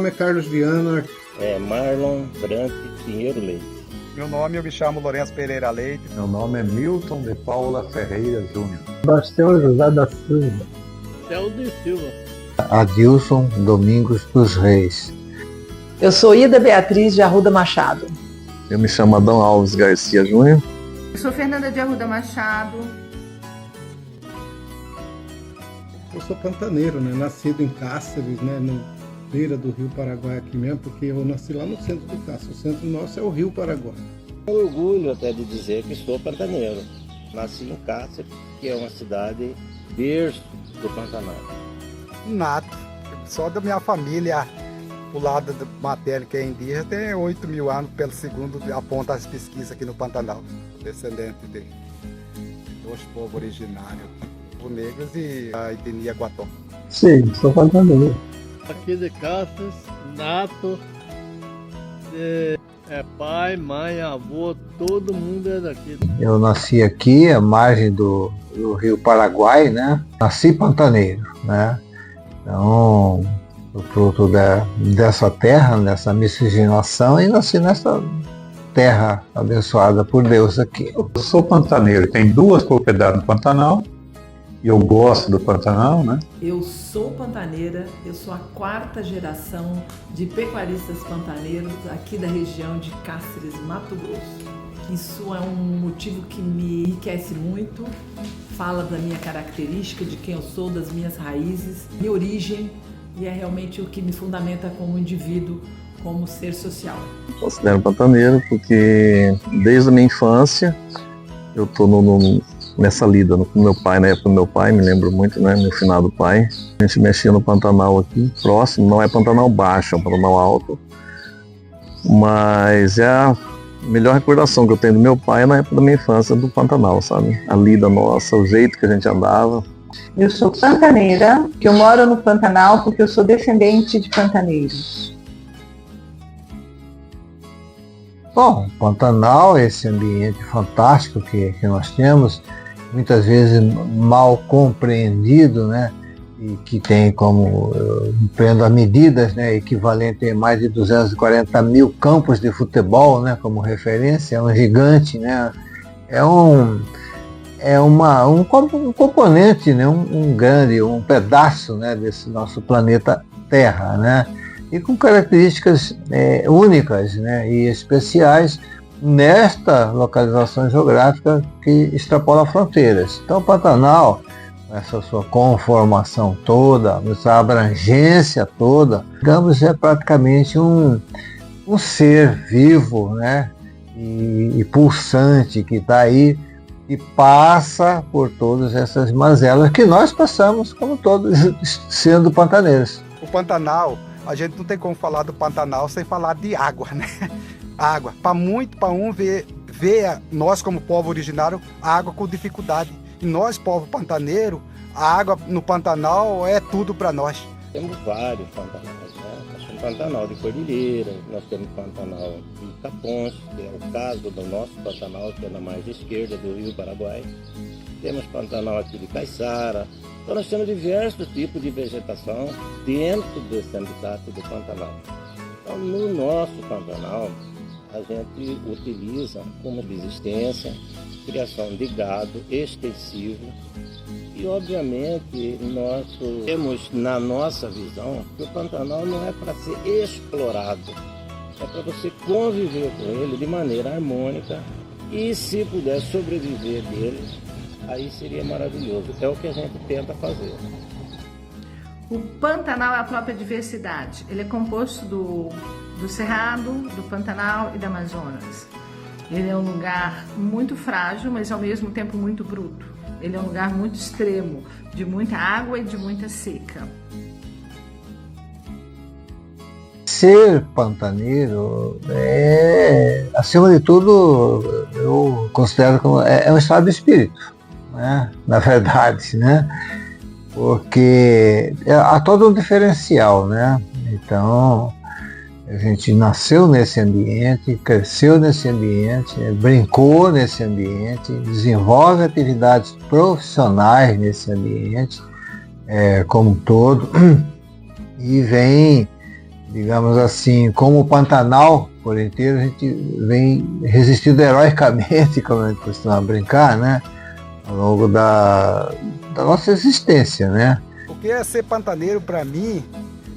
nome é Carlos Viana. Marlon Brant Pinheiro Leite. Meu nome, eu me chamo Lourenço Pereira Leite. Meu nome é Milton de Paula Ferreira Júnior. Bastião José da Silva. Celso Silva. Adilson Domingos dos Reis. Eu sou Ida Beatriz de Arruda Machado. Eu me chamo Adão Alves Garcia Júnior. Eu sou Fernanda de Arruda Machado. Eu sou pantaneiro, né? Nascido em Cáceres, né? Na beira do Rio Paraguai aqui mesmo, porque eu nasci lá no centro de Cáceres. O centro nosso é o Rio Paraguai. Tenho orgulho até de dizer que sou pantaneiro. Nasci em Cáceres, que é uma cidade berço do Pantanal. Nato. Só da minha família, o lado materno que é indígena, tem 8 mil anos, pelo segundo aponta as pesquisas aqui no Pantanal. Descendente de dois povos originários, os negros e a etnia Guató. Sim, sou pantaneiro. Aqui de Cáceres, nato, pai, mãe, avô, todo mundo é daqui. Eu nasci aqui, à margem do Rio Paraguai, né? Nasci pantaneiro, né? Então, o fruto dessa terra, dessa miscigenação, e nasci nessa terra abençoada por Deus aqui. Eu sou pantaneiro, tenho 2 propriedades no Pantanal, e eu gosto do Pantanal, né? Eu sou pantaneira, eu sou a 4ª geração de pecuaristas pantaneiros aqui da região de Cáceres, Mato Grosso. Isso é um motivo que me enriquece muito, fala da minha característica, de quem eu sou, das minhas raízes, minha origem, e é realmente o que me fundamenta como indivíduo, como ser social. Considero pantaneiro porque desde a minha infância eu estou nessa lida com meu pai, na época do meu pai, me lembro muito, né, no final do pai. A gente mexia no Pantanal aqui, próximo, não é Pantanal baixo, é um Pantanal alto, mas é a melhor recordação que eu tenho do meu pai é na época da minha infância do Pantanal, sabe? A lida nossa, o jeito que a gente andava. Eu sou pantaneira, que eu moro no Pantanal porque eu sou descendente de pantaneiros. Bom, Pantanal, esse ambiente fantástico que nós temos, muitas vezes mal compreendido, né? E que tem como, prendo a medidas, né, equivalente a mais de 240 mil campos de futebol, né, como referência, é um gigante, né? É um componente, né, um grande, um pedaço, né, desse nosso planeta Terra, né? E com características únicas, né, e especiais nesta localização geográfica que extrapola fronteiras. Então, o Pantanal, essa sua conformação toda, essa abrangência toda, digamos, é praticamente um ser vivo, né, e pulsante que está aí e passa por todas essas mazelas que nós passamos, como todos, sendo pantaneiros. O Pantanal, a gente não tem como falar do Pantanal sem falar de água, né? Água. Para um ver nós como povo originário, a água com dificuldade. E nós, povo pantaneiro, a água no Pantanal é tudo para nós. Temos vários Pantanais, né? Nós temos Pantanal de Cordilheira, nós temos Pantanal de Capões, que é o caso do nosso Pantanal, que é na margem esquerda do Rio Paraguai. Temos Pantanal aqui de Caiçara. Então nós temos diversos tipos de vegetação dentro desse habitat do Pantanal. Então no nosso Pantanal, a gente utiliza como subsistência, criação de gado extensivo e, obviamente, nós temos na nossa visão que o Pantanal não é para ser explorado, é para você conviver com ele de maneira harmônica e, se puder sobreviver dele, aí seria maravilhoso. É o que a gente tenta fazer. O Pantanal é a própria diversidade. Ele é composto do Cerrado, do Pantanal e da Amazonas. Ele é um lugar muito frágil, mas ao mesmo tempo muito bruto. Ele é um lugar muito extremo, de muita água e de muita seca. Ser pantaneiro acima de tudo, eu considero que é um estado de espírito, né? Na verdade, né? Porque há todo um diferencial, né? Então, a gente nasceu nesse ambiente, cresceu nesse ambiente, brincou nesse ambiente, desenvolve atividades profissionais nesse ambiente como um todo, e vem, digamos assim, como o Pantanal por inteiro, a gente vem resistindo heroicamente, como a gente costuma brincar, né? Ao longo da nossa existência, né? O que é ser pantaneiro para mim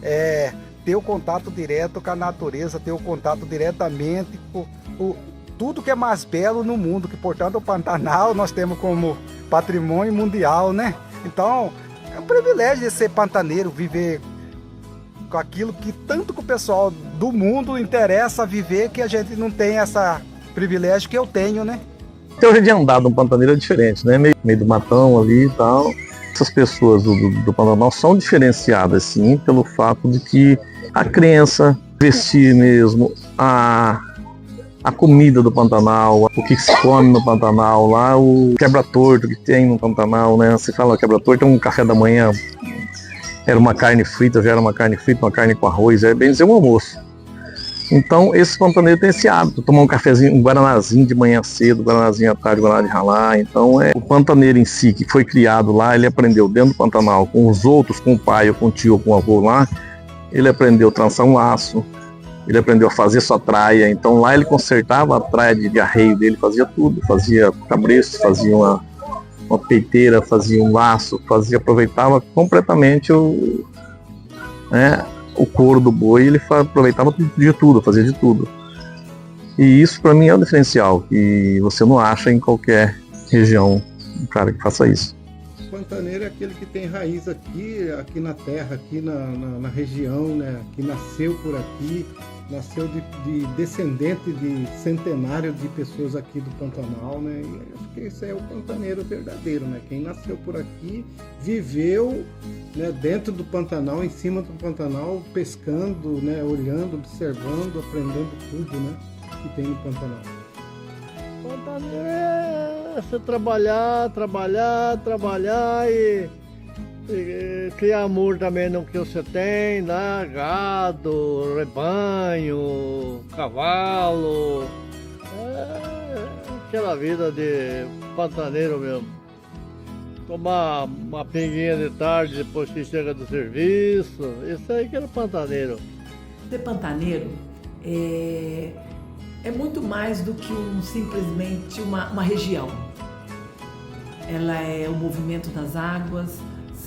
é ter o contato direto com a natureza, ter o contato diretamente com tudo que é mais belo no mundo, que portanto o Pantanal nós temos como patrimônio mundial, né? Então é um privilégio de ser pantaneiro, viver com aquilo que tanto que o pessoal do mundo interessa viver, que a gente não tem esse privilégio que eu tenho, né? Então, hoje de andar no Pantaneiro é diferente, né? Meio do matão ali e tal. Essas pessoas do Pantanal são diferenciadas, sim, pelo fato de que a crença, vestir mesmo, a comida do Pantanal, o que se come no Pantanal, lá o quebra-torto que tem no Pantanal, né? Você fala quebra-torto, é um café da manhã, era uma carne frita, já era uma carne frita, uma carne com arroz, é bem dizer um almoço. Então, esse pantaneiro tem esse hábito, tomar um cafezinho, um guaranazinho de manhã cedo, guaranazinho à tarde, guaraná de ralar. Então, o pantaneiro em si, que foi criado lá, ele aprendeu dentro do Pantanal, com os outros, com o pai, ou com o tio, ou com o avô lá, ele aprendeu a trançar um laço, ele aprendeu a fazer sua traia. Então, lá ele consertava a traia de arreio dele, fazia tudo, fazia cabresto, fazia uma peiteira, fazia um laço, aproveitava completamente o couro do boi, ele aproveitava de tudo, fazia de tudo. E isso para mim é um diferencial, que você não acha em qualquer região um cara que faça isso. O pantaneiro é aquele que tem raiz aqui na terra, aqui na região, né? Que nasceu por aqui, nasceu de descendente de centenário de pessoas aqui do Pantanal, né? E acho que esse é o pantaneiro verdadeiro, né? Quem nasceu por aqui, viveu, né, dentro do Pantanal, em cima do Pantanal, pescando, né, olhando, observando, aprendendo tudo, né, que tem no Pantanal. Pantaneiro é você trabalhar e criar amor também no que você tem, né? Gado, rebanho, cavalo, aquela vida de pantaneiro mesmo. Tomar uma pinguinha de tarde depois que chega do serviço, isso aí que era pantaneiro. Ser pantaneiro é muito mais do que simplesmente uma região. Ela é o movimento das águas,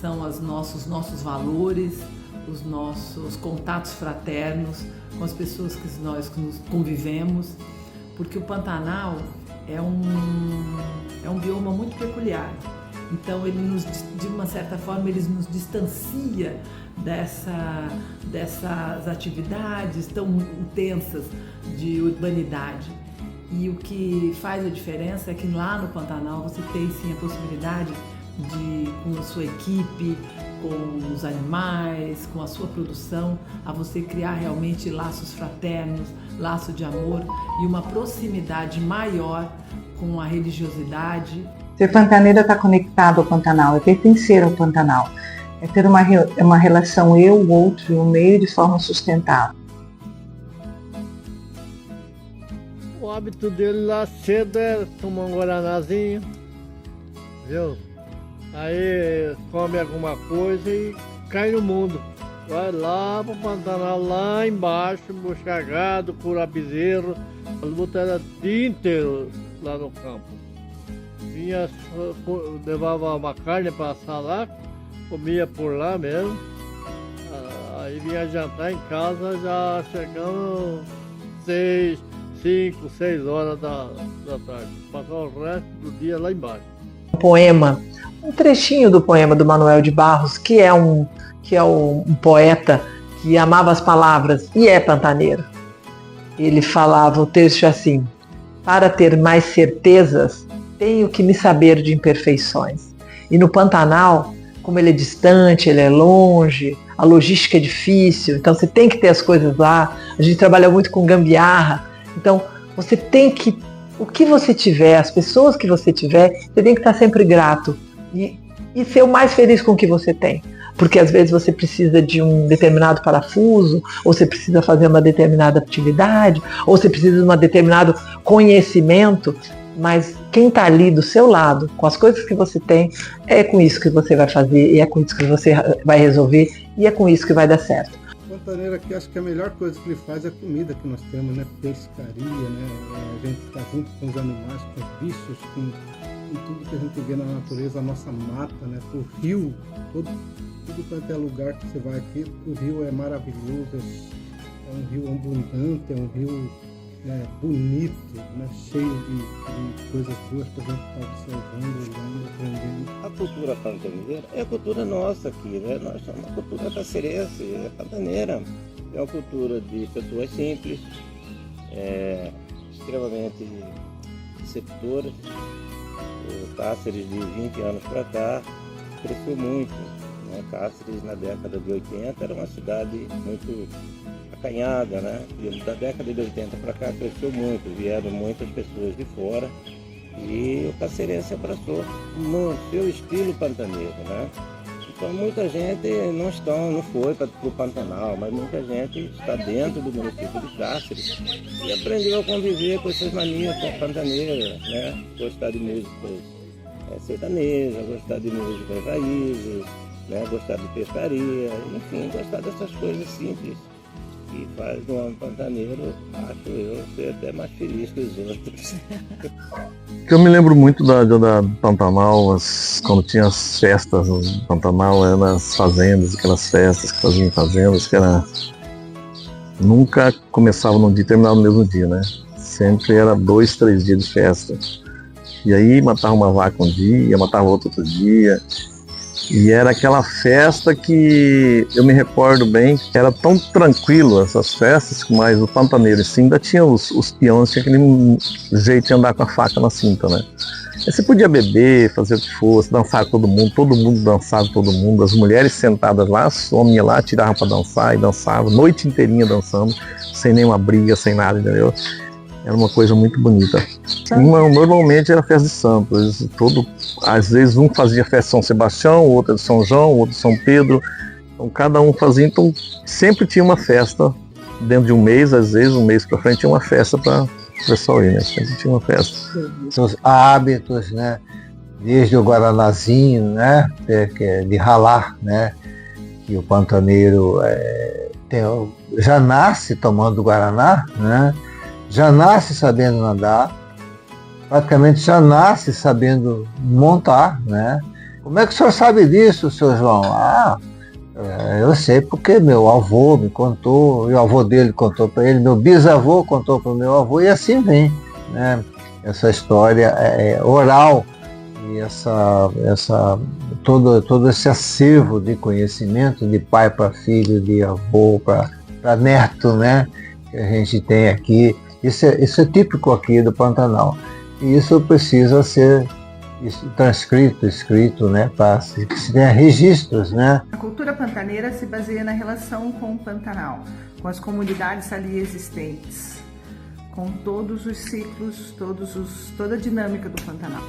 são os nossos valores, os nossos contatos fraternos com as pessoas que nós convivemos, porque o Pantanal é um bioma muito peculiar. Então, de uma certa forma, ele nos distancia dessas atividades tão intensas de urbanidade. E o que faz a diferença é que lá no Pantanal você tem sim a possibilidade de, com a sua equipe, com os animais, com a sua produção, a você criar realmente laços fraternos, laço de amor e uma proximidade maior com a religiosidade. Ser pantaneiro é estar conectado ao Pantanal, é pertencer ao Pantanal, é ter uma relação eu, o outro e o meio de forma sustentável. O hábito dele lá cedo é tomar um guaranazinho, viu? Aí come alguma coisa e cai no mundo. Vai lá pro Pantanal, lá embaixo, buscar gado, curar bezerro. A luta era o dia inteiro lá no campo. Vinha, levava uma carne para assar lá, comia por lá mesmo. Aí vinha jantar em casa, já chegamos 5, 6 horas da tarde. Passava o resto do dia lá embaixo. Um poema, um trechinho do poema do Manuel de Barros, que é um poeta que amava as palavras e é pantaneiro. Ele falava o texto assim: para ter mais certezas, tenho que me saber de imperfeições. E no Pantanal, como ele é distante, ele é longe, a logística é difícil, então você tem que ter as coisas lá. A gente trabalha muito com gambiarra, então você tem que, o que você tiver, as pessoas que você tiver, você tem que estar sempre grato e ser o mais feliz com o que você tem. Porque às vezes você precisa de um determinado parafuso, ou você precisa fazer uma determinada atividade, ou você precisa de um determinado conhecimento, mas quem está ali do seu lado, com as coisas que você tem, é com isso que você vai fazer, e é com isso que você vai resolver, e é com isso que vai dar certo. O pantaneiro aqui, acho que a melhor coisa que ele faz é a comida que nós temos, né? Pescaria, né? A gente está junto com os animais, com os bichos, com tudo que a gente vê na natureza, a nossa mata, né? O rio, tudo quanto é lugar que você vai aqui, o rio é maravilhoso, é um rio abundante, é um rio, né, bonito, né? Cheio de coisas boas para a gente estar observando, olhando, aprendendo. A cultura pantaneira é a cultura nossa aqui, né? Nós somos uma cultura cacerense, é pantaneira. É uma cultura de pessoas simples, extremamente receptoras. O Cáceres, de 20 anos para cá, cresceu muito, né? Cáceres, na década de 80, era uma cidade muito acanhada, né? E da década de 80 para cá cresceu muito, vieram muitas pessoas de fora e o cacerense abraçou no seu estilo pantaneiro, né? Então muita gente não foi para o Pantanal, mas muita gente está dentro do município de Cáceres e aprendeu a conviver com essas manias pantaneiras, né? Gostar de músicas sertanejas, gostar de músicas raízes, né? Gostar de pescaria, enfim, gostar dessas coisas simples que faz do homem pantaneiro, acho eu, ser até mais feliz que os outros. Eu me lembro muito da Pantanal, quando tinha as festas no Pantanal, era nas fazendas, aquelas festas que faziam em fazendas, que nunca começava num dia e terminava no mesmo dia, né? Sempre era 2, 3 dias de festa. E aí matava uma vaca um dia, matava outro dia. E era aquela festa que eu me recordo bem, que era tão tranquilo essas festas, mas o pantaneiro assim, ainda tinha os peões, tinha aquele jeito de andar com a faca na cinta, né? Aí você podia beber, fazer o que fosse, dançar com todo mundo dançava com todo mundo, as mulheres sentadas lá, as homens lá, tiravam para dançar e dançavam, noite inteirinha dançando, sem nenhuma briga, sem nada, entendeu? Era uma coisa muito bonita. Normalmente era festa de santo. Às vezes um fazia festa de São Sebastião, outro de São João, outro de São Pedro. Então cada um fazia. Então sempre tinha uma festa dentro de um mês, às vezes um mês para frente tinha uma festa para o pessoal ir, né? Sempre tinha uma festa. Os hábitos, né? Desde o guaranazinho, né? Que é de ralar, né? Que o pantaneiro já nasce tomando guaraná, né? Já nasce sabendo nadar, praticamente já nasce sabendo montar, né? Como é que o senhor sabe disso, seu João? Eu sei porque meu avô me contou, o avô dele contou para ele, meu bisavô contou para o meu avô, e assim vem, né? Essa história oral e todo esse acervo de conhecimento de pai para filho, de avô para neto, né? Que a gente tem aqui. Isso é típico aqui do Pantanal. E isso precisa ser transcrito, escrito, né, para que se tenha registros, né? A cultura pantaneira se baseia na relação com o Pantanal, com as comunidades ali existentes, com todos os ciclos, toda a dinâmica do Pantanal.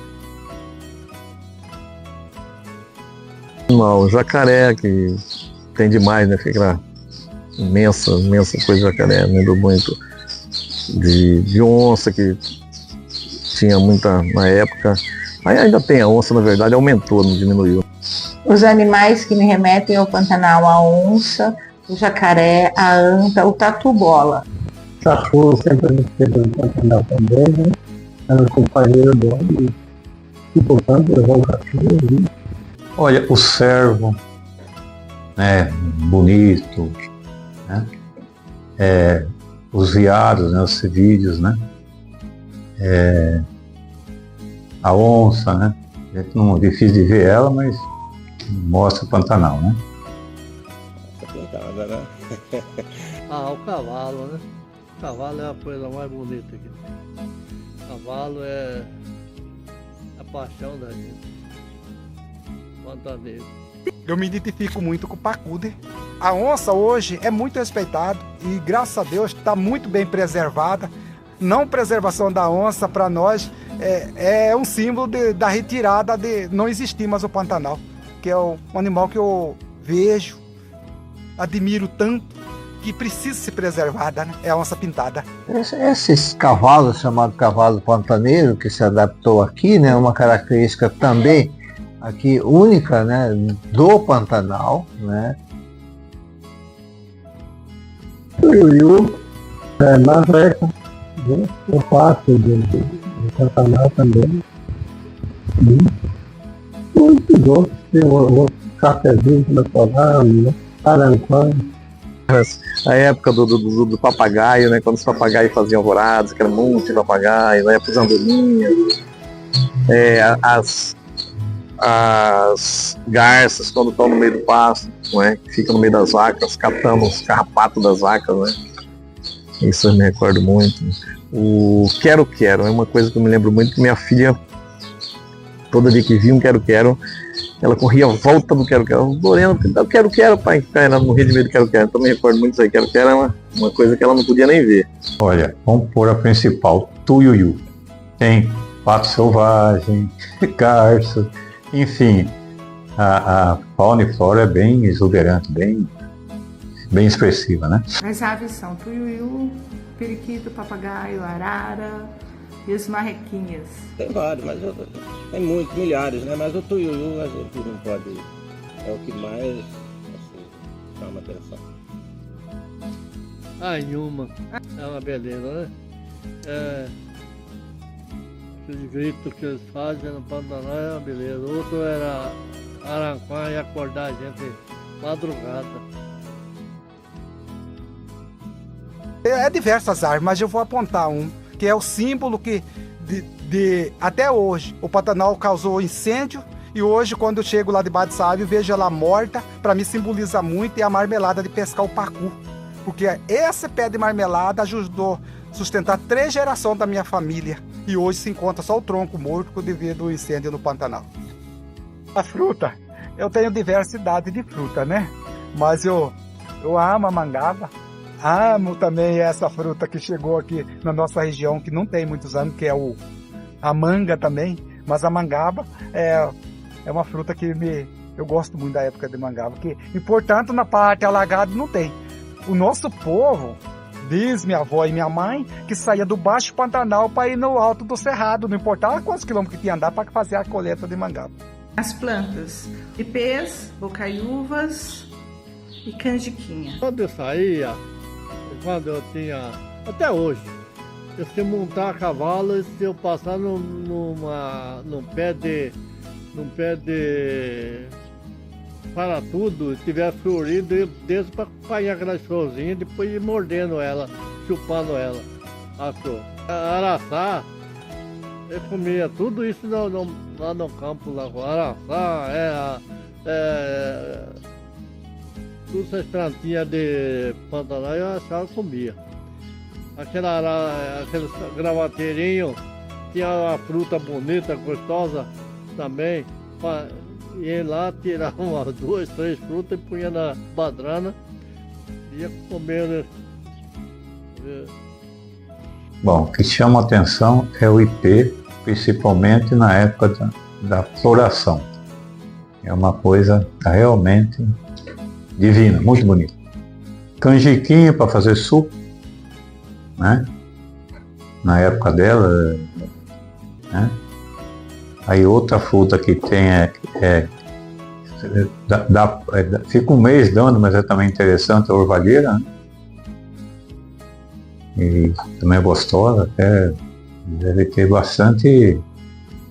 O jacaré, que tem demais, né? Fica imensa coisa de jacaré, lembro muito. De onça, que tinha muita na época. Aí ainda tem a onça, na verdade, aumentou, não diminuiu. Os animais que me remetem ao Pantanal, a onça, o jacaré, a anta, o tatu-bola. Tatu sempre esteve no Pantanal também, né? Era um companheiro dele. E, portanto, levou o cachorro. Olha, o cervo, né? Bonito, né? Os veados, né, os civídeos, né? A onça, né? A gente não é difícil de ver ela, mas mostra o Pantanal, né? Pintada, né? O cavalo, né? O cavalo é a coisa mais bonita aqui. O cavalo é a paixão da gente. Pantaneiro. Eu me identifico muito com o pacude. A onça hoje é muito respeitada e, graças a Deus, está muito bem preservada. Não preservação da onça, para nós, é um símbolo da retirada de não existir mais o Pantanal, que é um animal que eu vejo, admiro tanto, que precisa ser preservada, né? É a onça pintada. Esses cavalos, chamados cavalo pantaneiro, que se adaptou aqui, né? Uma característica também aqui única, né, do Pantanal, né? Tuiuiu, marreca, né? Eu faço do Pantanal também. E muitos outros, tem outros cafezinhos que nós tomamos, né? Aranquã. A época do papagaio, né? Quando os papagaios faziam alvoradas, que era muito de papagaio, na época dos andorinhas. As garças, quando estão no meio do pasto, né? Que ficam no meio das vacas, catando os carrapatos das vacas, né? Isso eu me recordo muito. O quero-quero é uma coisa que eu me lembro muito, que minha filha, toda vez que via um quero-quero, ela corria à volta do quero-quero. Lorena, eu quero, pai. Ela morria de medo do quero-quero. Então me recordo muito disso aí. Quero-quero é uma coisa que ela não podia nem ver. Olha, vamos pôr a principal, Tuiuiu. Tem pato selvagem, garça, enfim, a fauna e flora é bem exuberante, bem expressiva, né? As aves são tuiuiu, periquito, papagaio, arara e os marrequinhas. Tem vários, mas tem muitos, milhares, né? Mas o tuiuiu a gente não pode... É o que mais assim, chama atenção. A Inhuma é uma beleza, né? Aquele grito que eles fazem no Pantanal é uma beleza. O outro era Aranquã e acordar a gente madrugada. É diversas árvores, mas eu vou apontar um, que é o símbolo que até hoje o Pantanal causou incêndio, e hoje quando eu chego lá debaixo dessa árvore vejo ela morta, para mim simboliza muito, é a marmelada de pescar o pacu, porque esse pé de marmelada ajudou a sustentar 3 gerações da minha família, e hoje se encontra só o tronco morto devido ao incêndio no Pantanal. A fruta, eu tenho diversidade de fruta, né? Mas eu amo a mangaba. Amo também essa fruta que chegou aqui na nossa região, que não tem muitos anos, que é a manga também. Mas a mangaba é uma fruta que eu gosto muito da época de mangaba. E portanto, na parte alagada não tem. O nosso povo, diz minha avó e minha mãe, que saía do Baixo Pantanal para ir no alto do Cerrado, não importava quantos quilômetros que tinha andar para fazer a colheita de mangaba. As plantas, ipês, bocaiúvas e canjiquinha. Quando eu saía, quando eu tinha, até hoje, eu se montar a cavalo, e se eu passar num pé de para tudo, estiver florido, eu desço para apanhar aquelas florzinhas, depois ir mordendo ela, chupando ela. A araçá, eu comia tudo isso lá no campo, lá com araçá, todas essas plantinhas de Pantanal eu achava que comia. Aqueles gravateirinhos, tinha uma fruta bonita, gostosa também. Ia lá, tirava umas 2, 3 frutas e punha na badrana e ia comendo. Bom, o que chama a atenção é o ipê, principalmente na época da floração. É uma coisa realmente divina, muito bonita. Canjiquinha para fazer suco, né? Na época dela, né? Aí outra fruta que tem fica um mês dando, mas é também interessante, a orvalheira, né? E também é gostosa, até deve ter bastante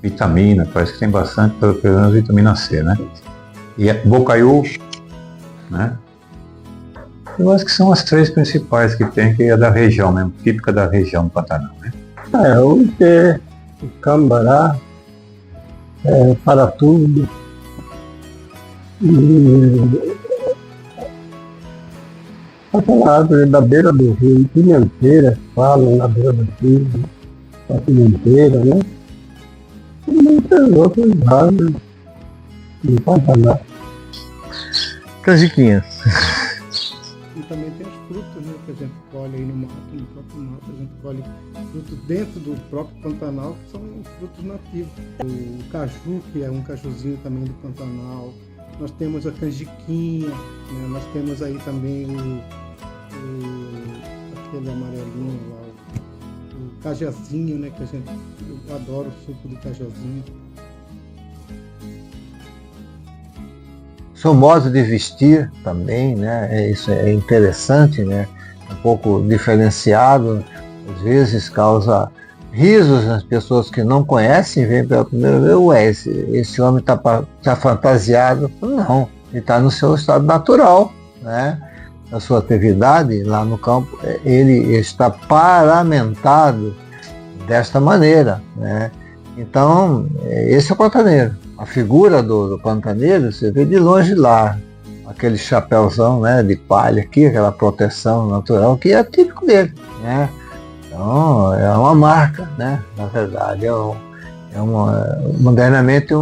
vitamina, parece que tem bastante, pelo menos, vitamina C, né? E bocaiú, né? Eu acho que são as 3 principais que tem, que é da região mesmo, típica da região do Pantanal, né? O ipê, o cambará, para tudo. E aquela árvore da beira do rio, pimenteira, falam na beira do rio, a pimenteira, né? E muitas outras árvores no Pantanal. Canjiquinha. E também tem as frutas, né, que a gente colhe aí no próprio mato, a gente colhe frutos dentro do próprio Pantanal, que são frutos nativos. O caju, que é um cajuzinho também do Pantanal. Nós temos a canjiquinha, né, nós temos aí também aquele amarelinho lá, o cajazinho, né, que eu adoro o suco de cajazinho. Seu modo de vestir também, né? Isso é interessante, né? um pouco diferenciado, às vezes causa risos nas pessoas que não conhecem, vêm pela primeira vez, ué, esse homem está fantasiado. Não, ele está no seu estado natural, né? Na sua atividade lá no campo, ele está paramentado desta maneira, né? Então, esse é o pantaneiro. A figura do pantaneiro, você vê de longe lá, aquele chapéuzão, né, de palha aqui, aquela proteção natural que é típico dele, né? Então, é uma marca, né? Na verdade, modernamente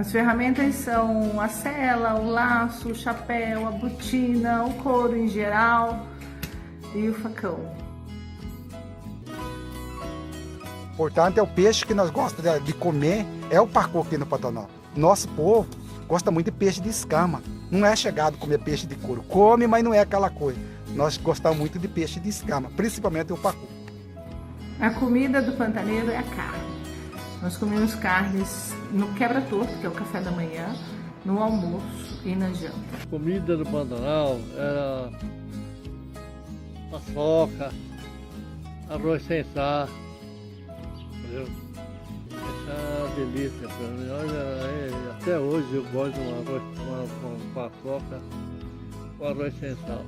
As ferramentas são a sela, o laço, o chapéu, a botina, o couro em geral e o facão. Importante é o peixe que nós gostamos de comer, é o pacu aqui no Pantanal. Nosso povo gosta muito de peixe de escama. Não é chegado a comer peixe de couro. Come, mas não é aquela coisa. Nós gostamos muito de peixe de escama, principalmente o pacu. A comida do pantaneiro é a carne. Nós comemos carnes no quebra-torto, que é o café da manhã, no almoço e na janta. A comida do Pantanal era paçoca, arroz sem sal, entendeu? Essa é uma delícia para mim. Olha, até hoje eu gosto de um arroz com paçoca, com arroz sem sal.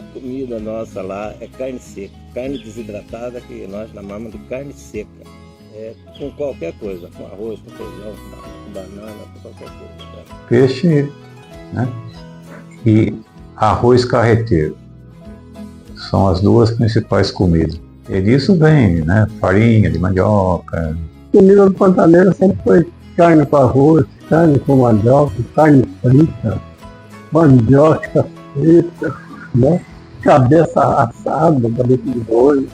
A comida nossa lá é carne seca, carne desidratada, que nós chamamos de carne seca. Com qualquer coisa, com arroz, com feijão, com banana, com qualquer coisa. Tá? Peixe, né? E arroz carreteiro. São as duas principais comidas. E disso vem, né? Farinha de mandioca. A comida do pantaneiro sempre foi carne com arroz, carne com mandioca, carne frita, mandioca frita, né? Cabeça assada, cabeça de boi.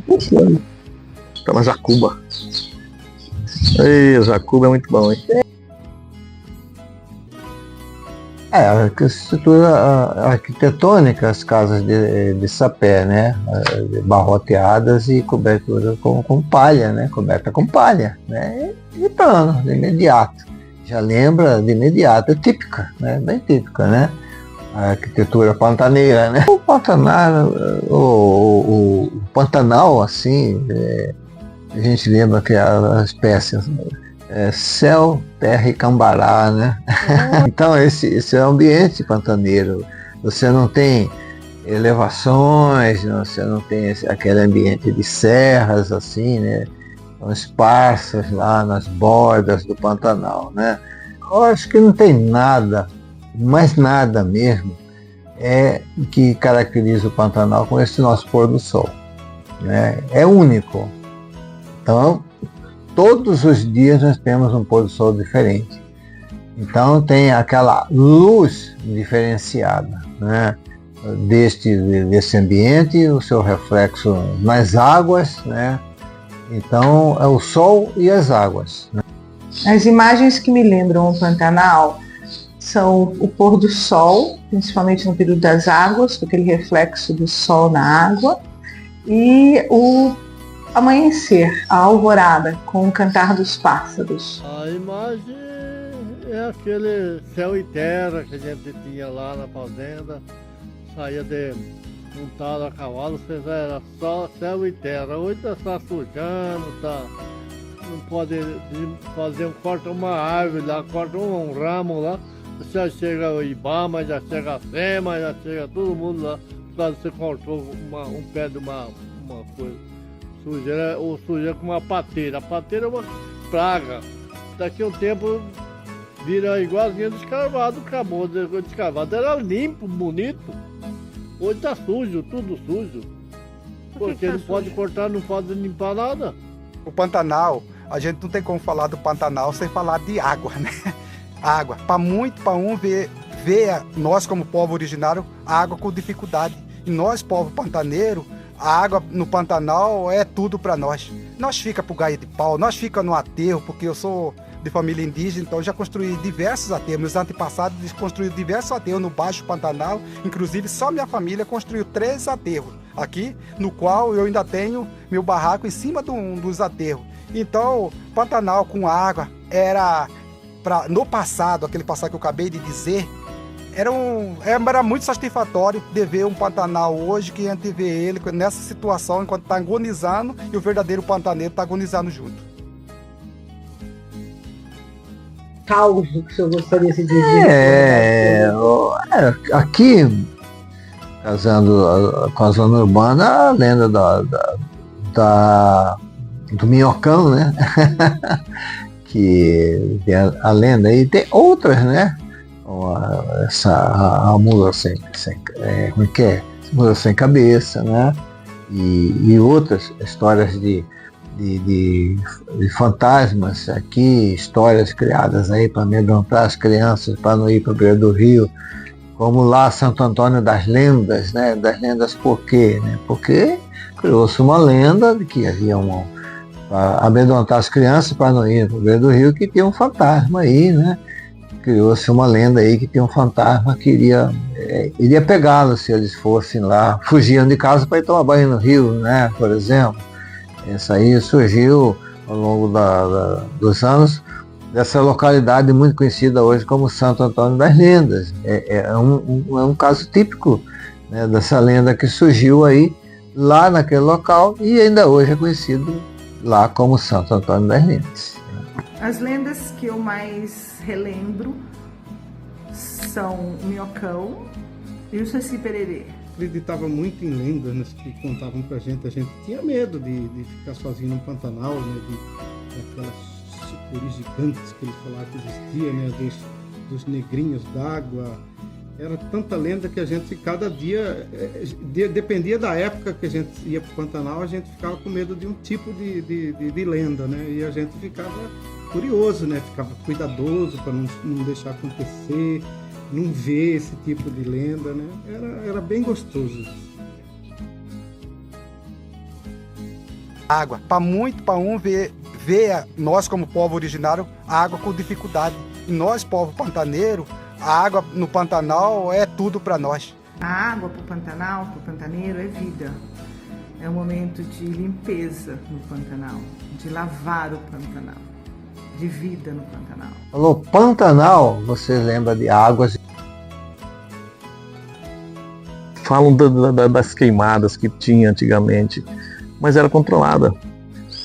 Funciona. Aquela jacuba. Ei, jacuba é muito bom, hein? a estrutura arquitetônica, as casas de sapé, né? Barroteadas e cobertura com palha, né? Coberta com palha, né? E plano, de imediato. Já lembra de imediato, é típica, né? Bem típica, né? A arquitetura pantaneira, né? O Pantanal, o Pantanal, assim, a gente lembra que as peças céu, terra e cambará, né? Então esse é o ambiente pantaneiro. Você não tem elevações, você não tem aquele ambiente de serras assim, né? São esparsas lá nas bordas do Pantanal, né? Eu acho que não tem nada, mas nada mesmo, que caracteriza o Pantanal com esse nosso pôr do sol, né? É único. Então, todos os dias nós temos um pôr do sol diferente. Então tem aquela luz diferenciada, né? Desse ambiente, o seu reflexo nas águas, né? Então é o sol e as águas, né? As imagens que me lembram o Pantanal são o pôr do sol, principalmente no período das águas, com aquele reflexo do sol na água, e o amanhecer, a alvorada, com o cantar dos pássaros. A imagem é aquele céu e terra que a gente tinha lá na fazenda, saía de montado a cavalo, era só céu e terra. Hoje está sujando, não pode fazer corta uma árvore lá, corta um ramo lá, já chega o Ibama, já chega a SEMA, já chega todo mundo lá, por causa que você cortou um pé de uma coisa. Sujeira com uma pateira. A pateira é uma praga. Daqui a um tempo vira igualzinho descarvado, acabou. Descarvado era limpo, bonito. Hoje tá sujo, tudo sujo. Porque não pode cortar, não pode limpar nada. O Pantanal, a gente não tem como falar do Pantanal sem falar de água, né? Água. Para um ver nós como povo originário, a água com dificuldade. E nós, povo pantaneiro, a água no Pantanal é tudo para nós. Nós fica pro gaia de pau, nós fica no aterro, porque eu sou de família indígena, então já construí diversos aterros. Meus antepassados construíram diversos aterros no Baixo Pantanal, inclusive só minha família construiu 3 aterros aqui, no qual eu ainda tenho meu barraco em cima dos aterros. Então, Pantanal com água era, no passado, aquele passado que eu acabei de dizer, Era muito satisfatório de ver um Pantanal hoje, que a gente vê ele nessa situação enquanto está agonizando e o verdadeiro pantaneiro está agonizando junto. Caos que o senhor gostaria de dizer? Aqui, casando com a zona urbana, a lenda do minhocão, né? Que é a lenda, e tem outras, né? A mula mula sem cabeça, né? E outras histórias de fantasmas aqui, histórias criadas aí para amedrontar as crianças, para não ir para o beira do rio, como lá Santo Antônio das Lendas, né? Das lendas por quê? Né? Porque criou-se uma lenda de que havia para amedrontar as crianças para não ir para o beira do rio, que tinha um fantasma aí, né? Criou-se uma lenda aí que tinha um fantasma que iria pegá-los se eles fossem lá, fugiam de casa para ir tomar banho no rio, né? Por exemplo. Isso aí surgiu ao longo dos anos dessa localidade muito conhecida hoje como Santo Antônio das Lendas. É um caso típico, né, dessa lenda que surgiu aí lá naquele local e ainda hoje é conhecido lá como Santo Antônio das Lendas. As lendas que eu mais relembro são o Minhocão e o Saci Pererê. Acreditava muito em lendas que contavam pra gente. A gente tinha medo de ficar sozinho no Pantanal, né? Daquelas sucuri gigantes que eles falavam que existia, né? Dos negrinhos d'água. Era tanta lenda que a gente, cada dia, dependia da época que a gente ia pro Pantanal, a gente ficava com medo de um tipo de lenda, né? E a gente ficava curioso, né? Ficava cuidadoso para não deixar acontecer, não ver esse tipo de lenda, né? Era bem gostoso. Água, para um ver nós como povo originário, a água com dificuldade. E nós, povo pantaneiro, a água no Pantanal é tudo para nós. A água para o Pantanal, para o pantaneiro, é vida. É um momento de limpeza no Pantanal, de lavar o Pantanal, de vida no Pantanal. Falou Pantanal, você lembra de águas? Falam das queimadas que tinha antigamente, mas era controlada.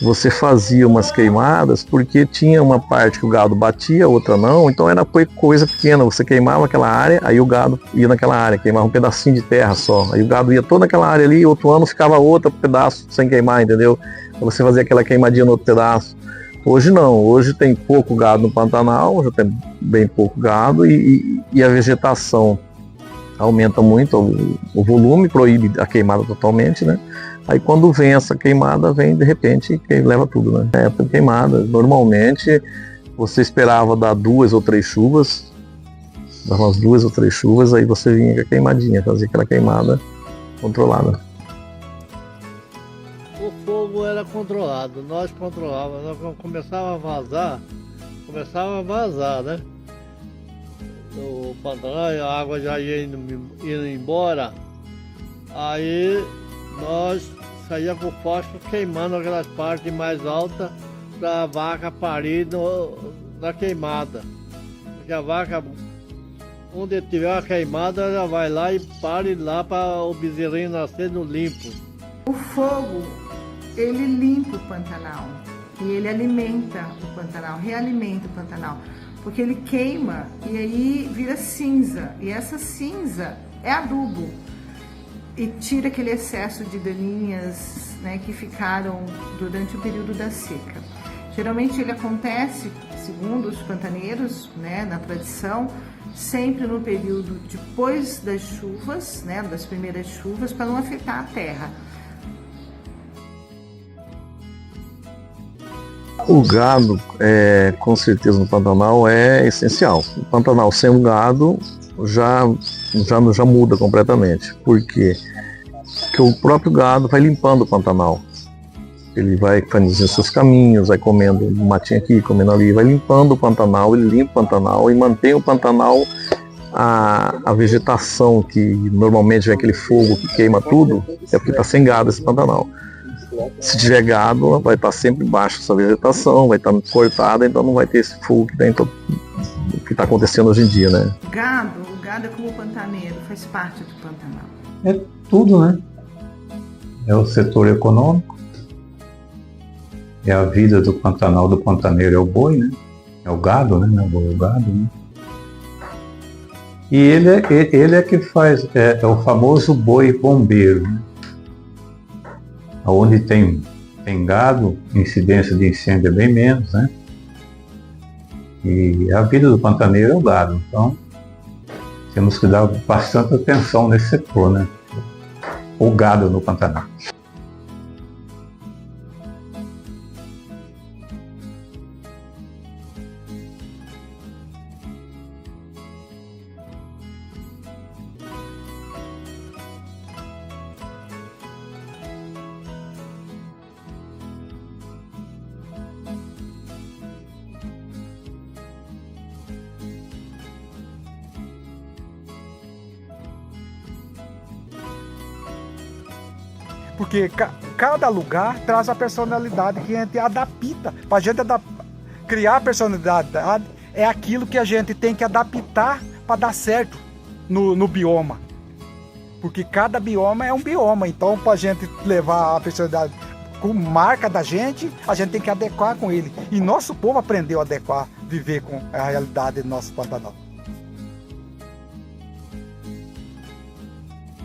Você fazia umas queimadas porque tinha uma parte que o gado batia, outra não, então era coisa pequena. Você queimava aquela área, aí o gado ia naquela área, queimava um pedacinho de terra só, aí o gado ia toda aquela área ali, outro ano ficava outro pedaço sem queimar, entendeu? Então você fazia aquela queimadinha no outro pedaço. Hoje não, hoje tem pouco gado no Pantanal, já tem bem pouco gado e a vegetação aumenta muito o volume, proíbe a queimada totalmente, né? Aí quando vem essa queimada, vem de repente e leva tudo, né? É época de queimada. Normalmente você esperava dar 2 ou 3 chuvas, dava umas 2 ou 3 chuvas, aí você vinha com a queimadinha, fazia aquela queimada controlada. O fogo era controlado, nós controlávamos, nós começava a vazar, né? No Pantanal, a água já ia indo embora, aí nós saía com o fósforo queimando aquelas partes mais altas para a vaca parir na queimada. Porque a vaca, onde tiver uma queimada, ela vai lá e pare lá para o bezerrinho nascer no limpo. O fogo, ele limpa o Pantanal e ele alimenta o Pantanal, realimenta o Pantanal. Porque ele queima e aí vira cinza, e essa cinza é adubo e tira aquele excesso de daninhas, né, que ficaram durante o período da seca. Geralmente ele acontece, segundo os pantaneiros, né, na tradição, sempre no período depois das chuvas, né, das primeiras chuvas, para não afetar a terra. O gado, com certeza, no Pantanal é essencial. O Pantanal sem o gado já muda completamente. Por quê? Porque o próprio gado vai limpando o Pantanal. Ele vai fazendo seus caminhos, vai comendo um matinho aqui, comendo ali, vai limpando o Pantanal, ele limpa o Pantanal e mantém o Pantanal, a vegetação que normalmente vem aquele fogo que queima tudo, é porque está sem gado esse Pantanal. Se tiver gado, vai estar sempre baixo essa vegetação, vai estar cortada, então não vai ter esse fogo que está acontecendo hoje em dia, né? O gado gado é como o pantaneiro, faz parte do Pantanal. É tudo, né? É o setor econômico, é a vida do Pantanal, do pantaneiro é o boi, né? É o gado, né? Não é o boi, é o gado, né? E ele é que faz, é o famoso boi bombeiro, né? Onde tem gado, incidência de incêndio é bem menos, né? E a vida do pantaneiro é o gado, então temos que dar bastante atenção nesse setor, né? O gado no Pantanal. Porque cada lugar traz a personalidade que a gente adapta. Para a gente criar a personalidade é aquilo que a gente tem que adaptar para dar certo no bioma. Porque cada bioma é um bioma, então para a gente levar a personalidade com marca da gente, a gente tem que adequar com ele. E nosso povo aprendeu a adequar, viver com a realidade do nosso Pantanal.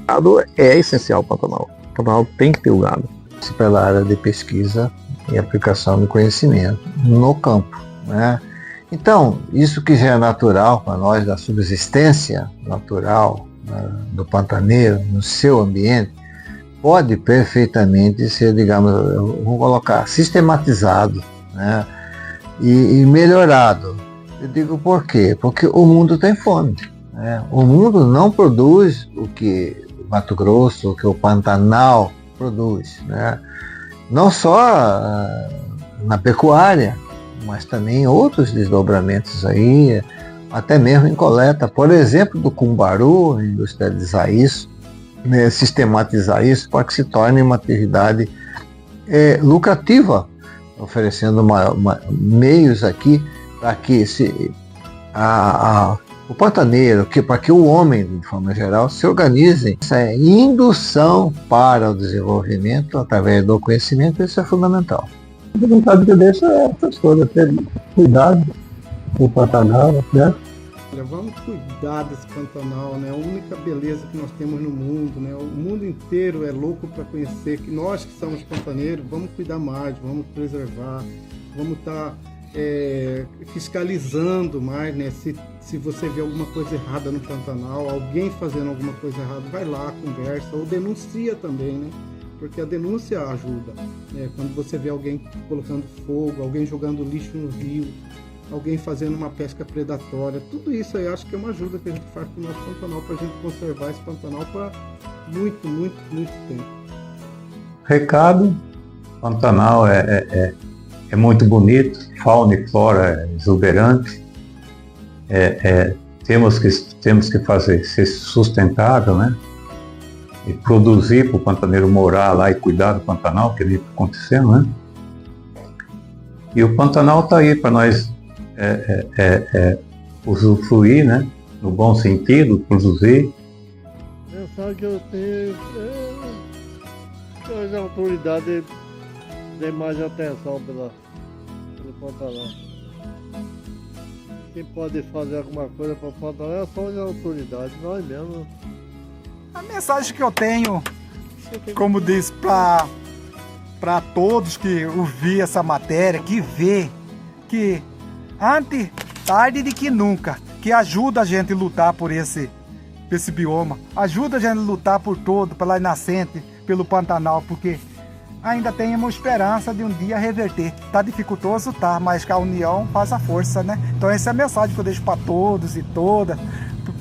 O gado é essencial para o Pantanal. O Pantanal tem que ter o gado. Pela área de pesquisa e aplicação do conhecimento no campo, né? Então, isso que já é natural para nós, da subsistência natural do pantaneiro, no seu ambiente, pode perfeitamente ser, digamos, vamos colocar, sistematizado, né? E melhorado. Eu digo por quê? Porque o mundo tem fome, né? O mundo não produz o que o Mato Grosso, o que o Pantanal produz, né? Não só na pecuária, mas também outros desdobramentos aí, até mesmo em coleta, por exemplo, do cumbaru, industrializar isso, né, sistematizar isso para que se torne uma atividade lucrativa, oferecendo meios aqui para que o pantaneiro, para que o homem, de forma geral, se organize. Essa é indução para o desenvolvimento através do conhecimento, isso é fundamental. A vontade que eu deixo é essas coisas, ter cuidado com o Pantanal, né? Olha, vamos cuidar desse Pantanal, né? A única beleza que nós temos no mundo, né? O mundo inteiro é louco para conhecer, que nós que somos pantaneiros, vamos cuidar mais, vamos preservar, vamos estar fiscalizando mais, né? Se você vê alguma coisa errada no Pantanal, alguém fazendo alguma coisa errada, vai lá, conversa, ou denuncia também, né? Porque a denúncia ajuda, né? Quando você vê alguém colocando fogo, alguém jogando lixo no rio, alguém fazendo uma pesca predatória, tudo isso aí acho que é uma ajuda que a gente faz para o nosso Pantanal, para a gente conservar esse Pantanal para muito, muito, muito tempo. Recado: Pantanal é muito bonito, fauna e flora é exuberante, temos que fazer ser sustentável, né? E produzir para o pantaneiro morar lá e cuidar do Pantanal, que ele está acontecendo, né? E o Pantanal está aí para nós usufruir, né? No bom sentido, produzir. A mensagem que eu tenho que hoje a autoridade dê mais atenção pelo Pantanal. Quem pode fazer alguma coisa para o Pantanal é só a autoridade, nós mesmos. A mensagem que eu tenho, como diz para todos que ouvir essa matéria, que vê, que antes tarde do que nunca, que ajuda a gente a lutar por esse bioma, ajuda a gente a lutar por todo, pela nascente, pelo Pantanal, porque ainda temos esperança de um dia reverter. Tá dificultoso, tá, mas que a união faz a força, né? Então essa é a mensagem que eu deixo para todos e todas,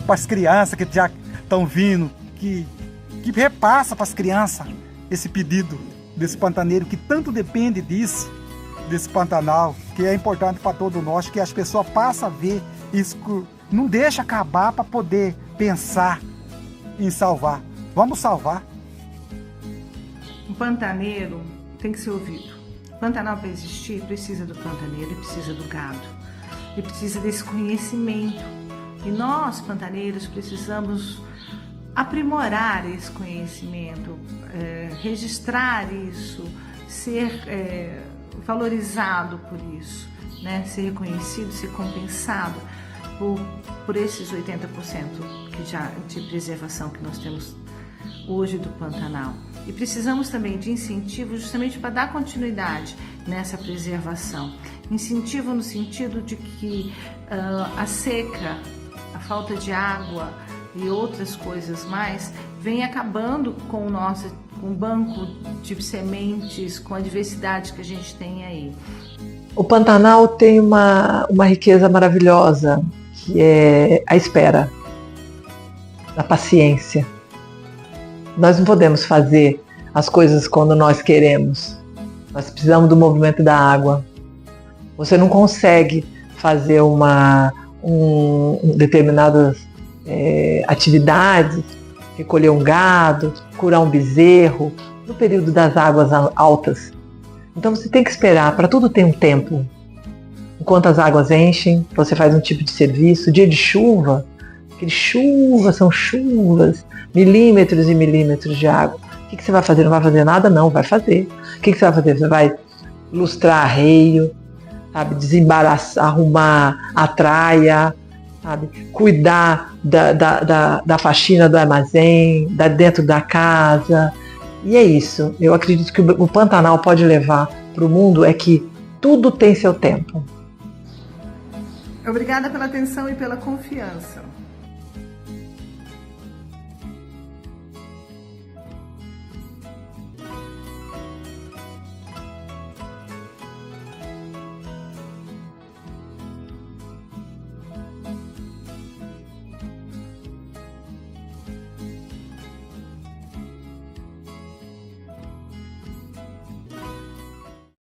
para as crianças que já estão vindo, que repassa para as crianças esse pedido desse pantaneiro que tanto depende disso, desse Pantanal, que é importante para todos nós, que as pessoas passam a ver isso, não deixa acabar para poder pensar em salvar. Vamos salvar. O pantaneiro tem que ser ouvido. O Pantanal, para existir, precisa do pantaneiro e precisa do gado. E precisa desse conhecimento E nós, pantaneiros, precisamos aprimorar esse conhecimento, registrar isso, ser valorizado por isso, né? Ser reconhecido, ser compensado por esses 80% de preservação que nós temos hoje do Pantanal. E precisamos também de incentivo justamente para dar continuidade nessa preservação. Incentivo no sentido de que a seca, a falta de água e outras coisas mais vem acabando com o banco de sementes, com a diversidade que a gente tem aí. O Pantanal tem uma riqueza maravilhosa, que é a espera, a paciência. Nós não podemos fazer as coisas quando nós queremos. Nós precisamos do movimento da água. Você não consegue fazer determinadas atividades, recolher um gado, curar um bezerro, no período das águas altas. Então você tem que esperar, para tudo tem um tempo. Enquanto as águas enchem, você faz um tipo de serviço. Dia de chuva, são chuvas, milímetros e milímetros de água. O que você vai fazer? Não vai fazer nada? Não, vai fazer. O que você vai fazer? Você vai lustrar arreio, sabe? Desembaraçar, arrumar a traia, sabe? Cuidar da faxina do armazém, dentro da casa. E é isso. Eu acredito que o Pantanal pode levar para o mundo é que tudo tem seu tempo. Obrigada pela atenção e pela confiança.